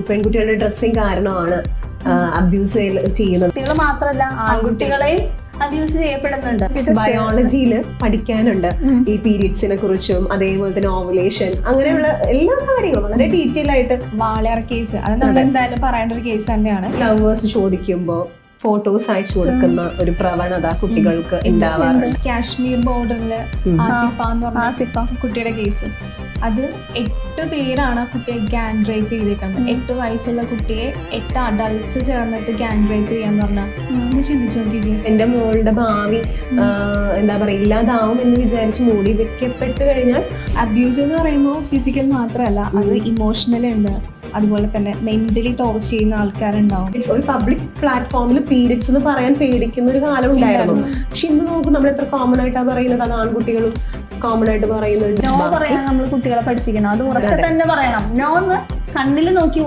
പെൺകുട്ടികളുടെ ഡ്രസ്സിങ് കാരണമാണ് അബ്യൂസ് ചെയ്യുന്നത്. കുട്ടികൾ മാത്രമല്ല ആൺകുട്ടികളെയും അബ്യൂസ് ചെയ്യപ്പെടുന്നുണ്ട്. ബയോളജിയിൽ പഠിക്കാനുണ്ട് ഈ പീരിയഡ്സിനെ കുറിച്ചും അതേപോലെ തന്നെ ഓവുലേഷൻ അങ്ങനെയുള്ള എല്ലാ കാര്യങ്ങളും വളരെ ഡീറ്റെയിൽ ആയിട്ട്. വാളയാർ കേസ് അത് നമ്മൾ എന്തായാലും പറയേണ്ട ഒരു കേസ് തന്നെയാണ്. ലവേഴ്സ് ചോദിക്കുമ്പോൾ ഫോട്ടോസ് അയച്ചു കൊടുക്കുന്ന ഒരു പ്രവണത കുട്ടികൾക്ക് ഉണ്ടാവാറുണ്ട്. കാശ്മീർ ബോർഡറിൽ ആസിഫ എന്ന് പറഞ്ഞ കുട്ടിയുടെ കേസ്, അത് 8 പേരാണ് കുട്ടിയെ ഗാങ് റേപ്പ് ചെയ്തേക്കുന്നത്. 8 വയസ്സുള്ള കുട്ടിയെ 8 അഡൾട്ട്സ് ചേർന്നിട്ട് ഗാങ് റേപ്പ് ചെയ്യാന്ന് പറഞ്ഞാൽ ഒന്ന് ചിന്തിച്ചു നോക്കിക്കേ. എന്റെ മോളുടെ ഭാവി എന്താ പറയുക ഇല്ലാതാവും എന്ന് വിചാരിച്ച് മൂടി വെക്കപ്പെട്ട് കഴിഞ്ഞാൽ. അബ്യൂസ് എന്ന് പറയുമ്പോൾ ഫിസിക്കൽ മാത്രമല്ല, അത് ഇമോഷണൽ ഉണ്ട്, അതുപോലെ തന്നെ മെന്റലി ടോർച്ചർ ചെയ്യുന്ന ആൾക്കാരുണ്ടാവും. ഒരു പബ്ലിക് പ്ലാറ്റ്ഫോമിൽ പീരിയഡ്സ് എന്ന് പറയാൻ പേടിക്കുന്ന ഒരു കാലം ഉണ്ടായിരുന്നു. പക്ഷെ ഇന്ന് നോക്കും നമ്മൾ എത്ര കോമൺ ആയിട്ടാ പറയുന്നത്. അത് ആൺകുട്ടികളും കോമൺ ആയിട്ട് പറയുന്നുണ്ട്. നോ പറയാൻ നമ്മൾ കുട്ടികളെ പഠിപ്പിക്കണം. അത് ഉറക്കെ തന്നെ പറയണം. നോ എന്ന് കണ്ണിൽ നോക്കി